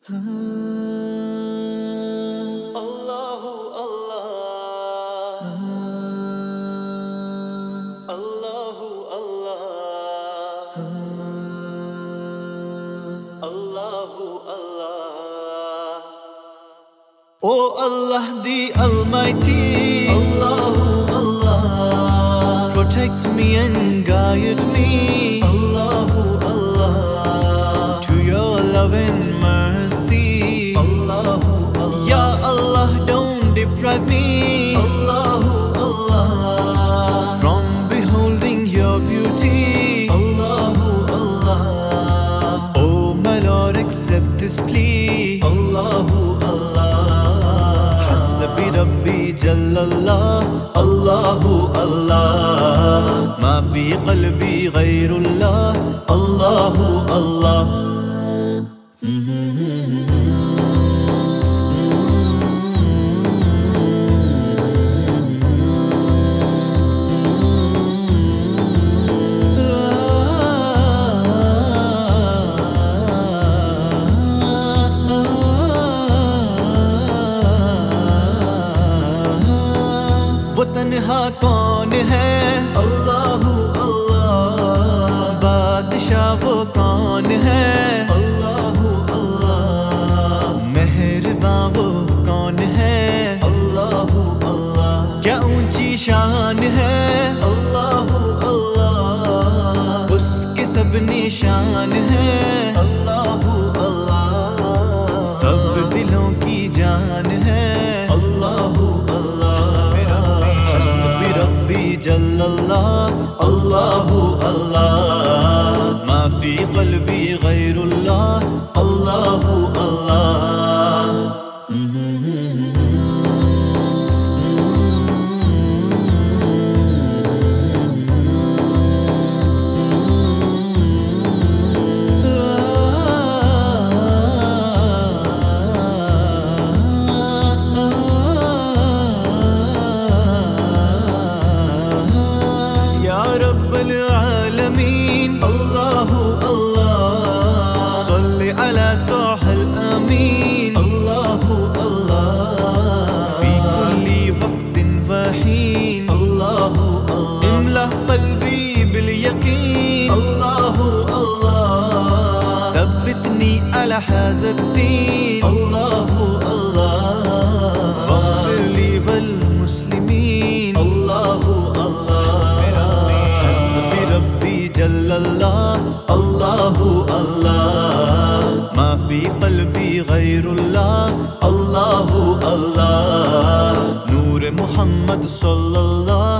Allahu Allah, Allahu Allah, Allahu Allah. Oh Allah the Almighty, Allahu Allah, protect me and guide me, Allahu Allah, to your love and mercy, Allahu Allah. Ya Allah, don't deprive me, Allahu Allah, from beholding your beauty, Allahu Allah. Oh my Lord, accept this plea, Allahu Allah. Hasbi Rabbi Jallallah, Allahu Allah. Ma fi qalbi ghayrullah, Allahu Allah. वो तन्हा कौन है, अल्लाहु अल्लाह। बादशाह वो कौन है, अल्लाहु अल्लाह। मेहरबां वो कौन है, अल्लाहु अल्लाह। क्या ऊंची शान है, अल्लाहु अल्लाह। उसके सब निशान है, अल्लाहु अल्लाह। सब दिलों की जान है, अल्लाहु अल्लाह। रब्बी जल्लल्लाह, अल्लाहु अल्लाह। मा फी क़ल्बी गैरुल्लाह, अल्लाहु अल्लाह। रब्बल आलमीन, अल्लाहु अल्लाह। सल्लि अला तोहल अमीन, अल्लाहु अल्लाह। फी कुल्ली वक्तिन वहीन, अल्लाहु अल्लाह। इमला क़ल्बी बिल यकीन, अल्लाहु अल्लाह। सब्बितनी अला हाज़ा द्दीन, अल्लाहु अल्लाह। वग़फ़िर ली वल मुस्लिमीन, अल्लाहु अल्लाह। जल्लल्लाह, अल्लाहु अल्लाह। मा फी क़ल्बी गैरुल्लाह, अल्लाहु अल्लाह। नूर मुहम्मद सल्लल्लाह